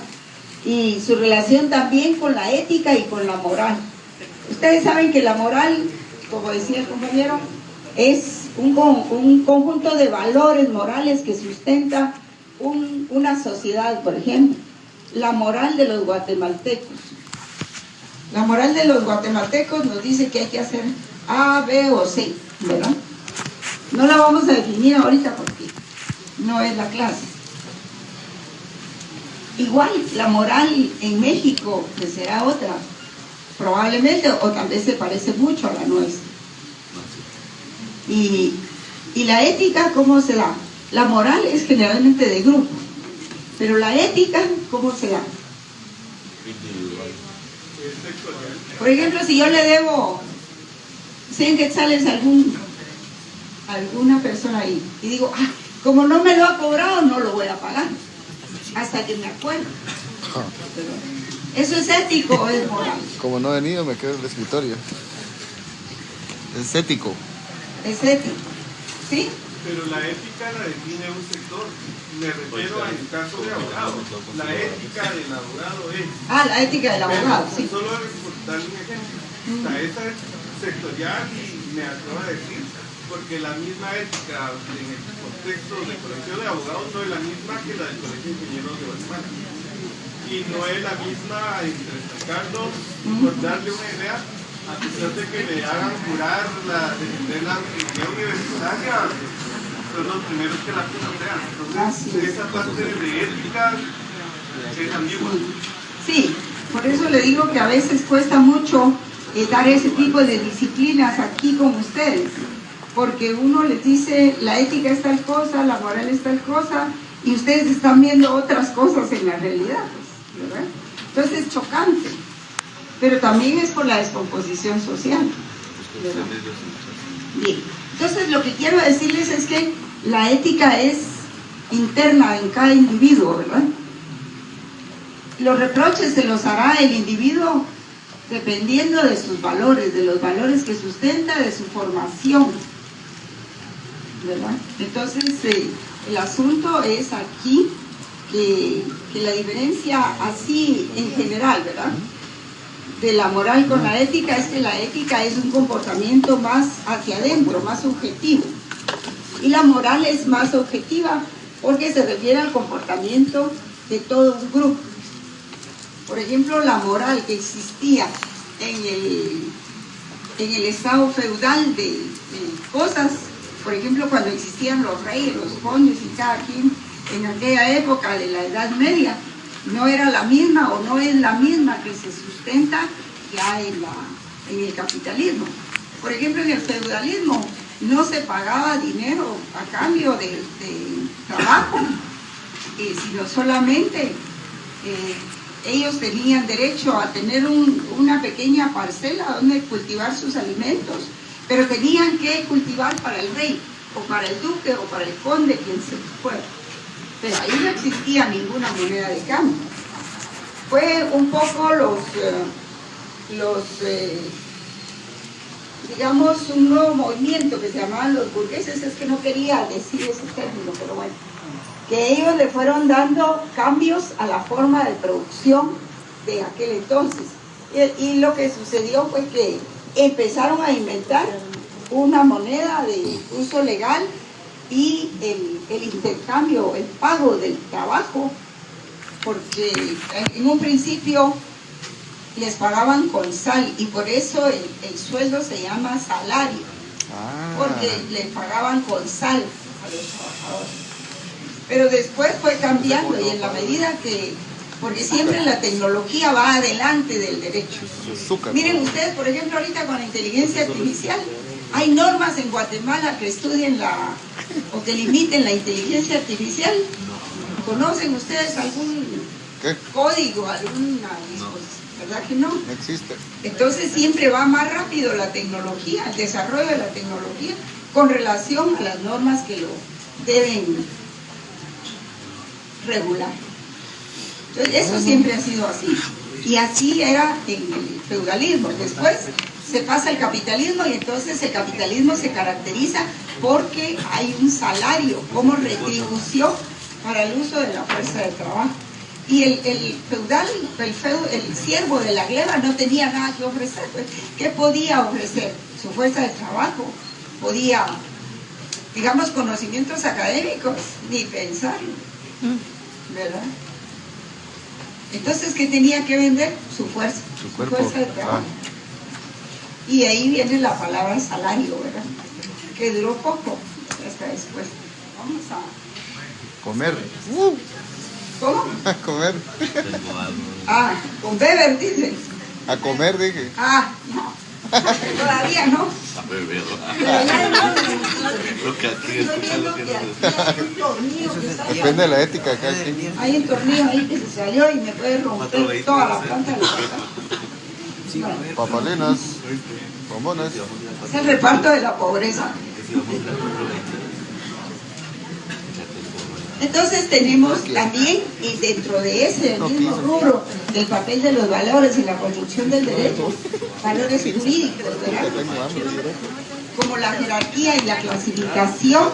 y su relación también con la ética y con la moral. Ustedes saben que la moral, como decía el compañero, es un conjunto de valores morales que sustenta una sociedad. Por ejemplo, la moral de los guatemaltecos. La moral de los guatemaltecos nos dice que hay que hacer A, B o C, ¿verdad? No la vamos a definir ahorita porque no es la clase. Igual, la moral en México, que será otra, probablemente, o tal vez se parece mucho a la nuestra. Y la ética, ¿cómo se da? La moral es generalmente de grupo, pero la ética, ¿cómo se da? Por ejemplo, si yo le debo 100 quetzales a alguna persona ahí, y digo, como no me lo ha cobrado, no lo voy a pagar, hasta que me acuerdo. ¿Eso es ético o es moral? Como no he venido, me quedo en el escritorio. Es ético. Es ético, ¿sí? Pero la ética la define un sector. Me refiero al caso de abogado. La ética del abogado es... La ética del abogado, sí. Solo por darle un ejemplo. Esa es sectorial y me acaba de decir, porque la misma ética en el contexto del colegio de abogados no es la misma que la del colegio de ingenieros de Guatemala. Y no es la misma entre Ricardo, por darle una idea, a pesar de que le hagan jurar defender la ingeniería universitaria, son los primeros que la pisotean. Entonces, esa parte de ética es ambigua. Sí, por eso le digo que a veces cuesta mucho dar ese tipo de disciplinas aquí con ustedes, porque uno les dice la ética es tal cosa, la moral es tal cosa, y ustedes están viendo otras cosas en la realidad, pues, ¿verdad? Entonces es chocante, pero también es por la descomposición social, ¿verdad? Bien, entonces lo que quiero decirles es que la ética es interna en cada individuo, ¿verdad? Los reproches se los hará el individuo dependiendo de sus valores, de los valores que sustenta, de su formación, ¿verdad? Entonces el asunto es aquí que la diferencia así en general, ¿verdad?, de la moral con la ética es que la ética es un comportamiento más hacia adentro, más subjetivo, y la moral es más objetiva porque se refiere al comportamiento de todo un grupo. Por ejemplo, la moral que existía en el estado feudal de cosas, por ejemplo, cuando existían los reyes, los condes y cada quien en aquella época de la Edad Media, no era la misma o no es la misma que se sustenta ya en el capitalismo. Por ejemplo, en el feudalismo no se pagaba dinero a cambio de trabajo, sino solamente ellos tenían derecho a tener una pequeña parcela donde cultivar sus alimentos, pero tenían que cultivar para el rey, o para el duque, o para el conde, quien se fuera. Pero ahí no existía ninguna moneda de cambio. Fue un poco digamos, un nuevo movimiento que se llamaban los burgueses, es que no quería decir ese término, pero bueno, que ellos le fueron dando cambios a la forma de producción de aquel entonces. Y lo que sucedió fue que empezaron a inventar una moneda de uso legal y el intercambio, el pago del trabajo, porque en un principio les pagaban con sal y por eso el sueldo se llama salario, porque les pagaban con sal a los trabajadores. Pero después fue cambiando y en la medida que, porque siempre la tecnología va adelante del derecho. Miren ustedes, por ejemplo, ahorita con la inteligencia artificial, hay normas en Guatemala que estudien o que limiten la inteligencia artificial. ¿Conocen ustedes algún código, alguna disposición? ¿Verdad que no? No existe. Entonces siempre va más rápido la tecnología, el desarrollo de la tecnología con relación a las normas que lo deben regular. Entonces eso siempre ha sido así. Y así era en el feudalismo. Después se pasa al capitalismo y entonces el capitalismo se caracteriza porque hay un salario como retribución para el uso de la fuerza de trabajo. Y el siervo de la gleba no tenía nada que ofrecer. Pues, ¿qué podía ofrecer? Su fuerza de trabajo. Podía, digamos, conocimientos académicos, ni pensarlo, ¿verdad? Entonces, ¿qué tenía que vender? Su fuerza, su fuerza de trabajo. Y ahí viene la palabra salario, ¿verdad? Que duró poco, hasta después. Vamos a comer. ¿Cómo? A comer. Con beber, dice. A comer, dije. No. Todavía no. A beber. Pero ya Lo que aquí escucha lo que Depende de la ética acá. hay un tornillo ahí que se salió y me puede romper toda la planta de la casa. Bueno, Papalinas, bombones. es el reparto de la pobreza. Entonces tenemos también, y dentro de ese mismo rubro del papel de los valores en la construcción del derecho, valores jurídicos, ¿verdad? Como la jerarquía y la clasificación,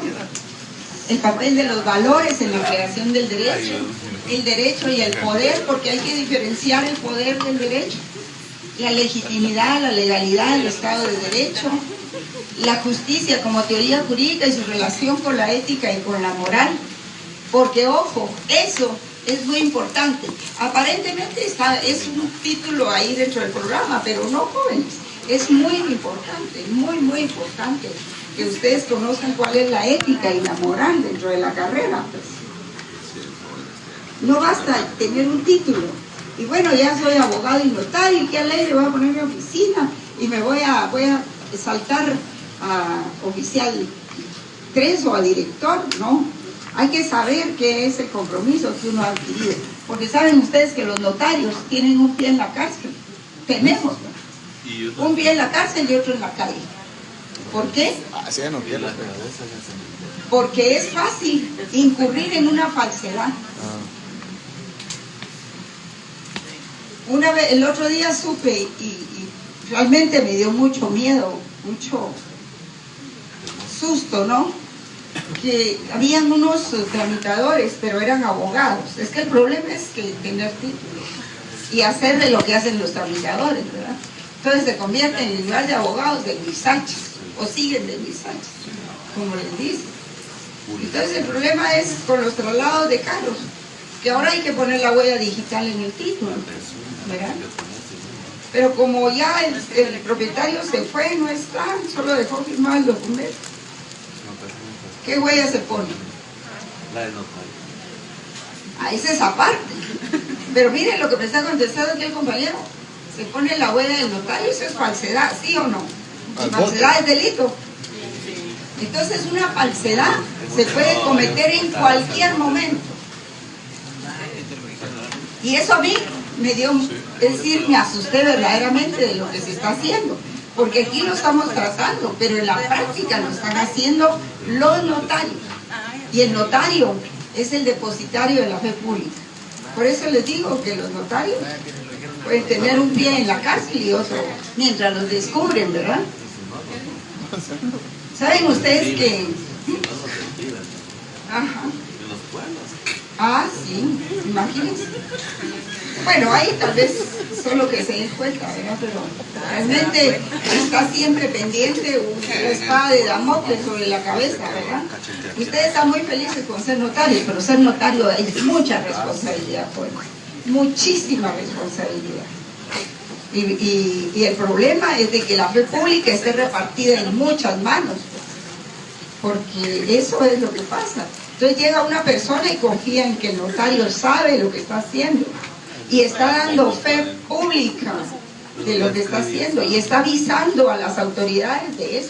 el papel de los valores en la creación del derecho, el derecho y el poder, porque hay que diferenciar el poder del derecho, la legitimidad, la legalidad del Estado de Derecho, la justicia como teoría jurídica y su relación con la ética y con la moral. Porque, ojo, eso es muy importante. Aparentemente es un título ahí dentro del programa, pero no, jóvenes. Es muy importante, muy importante que ustedes conozcan cuál es la ética y la moral dentro de la carrera. Pues. No basta tener un título. Y bueno, ya soy abogado y notario, y qué alegre, voy a poner mi oficina y me voy a saltar a oficial 3 o a director, ¿no? Hay que saber qué es el compromiso que uno ha adquirido, porque saben ustedes que los notarios tienen un pie en la cárcel. Tenemos, ¿no? Un pie en la cárcel y otro en la calle. ¿Por qué? Sí, no quiero. Porque es fácil incurrir en una falsedad. Una vez, el otro día supe y realmente me dio mucho miedo, mucho susto, ¿no? Que habían unos tramitadores, pero eran abogados. Es que el problema es que tener título y hacer de lo que hacen los tramitadores, ¿verdad? Entonces se convierten en lugar de abogados de Luis Sánchez, o siguen de Luis Sánchez, como les dice. Entonces el problema es con los traslados de carros, que ahora hay que poner la huella digital en el título, ¿verdad? Pero como ya el propietario se fue, no está, solo dejó firmado el documento. ¿Qué huella se pone? La de notario. Ah, esa es aparte. Pero miren lo que me está contestando aquí el compañero. Se pone la huella del notario, eso es falsedad, ¿sí o no? Y falsedad es delito. Entonces una falsedad se puede cometer en cualquier momento. Y eso a mí me dio, es decir, me asusté verdaderamente de lo que se está haciendo. Porque aquí lo estamos tratando, pero en la práctica lo están haciendo los notarios. Y el notario es el depositario de la fe pública. Por eso les digo que los notarios pueden tener un pie en la cárcel y otro mientras los descubren, ¿verdad? ¿Saben ustedes que? Ajá. Ah, sí, imagínense. Bueno, ahí tal vez solo que se den cuenta, ¿verdad? Pero realmente está siempre pendiente una espada de Damocles sobre la cabeza, ¿verdad? Ustedes están muy felices con ser notarios, pero ser notario es mucha responsabilidad, pues. Muchísima responsabilidad. Y el problema es de que la fe pública esté repartida en muchas manos, pues, porque eso es lo que pasa. Entonces llega una persona y confía en que el notario sabe lo que está haciendo y está dando fe pública de lo que está haciendo y está avisando a las autoridades de eso.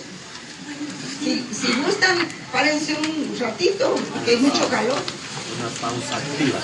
Si gustan, párense un ratito, porque hay mucho calor. Una pausa activa.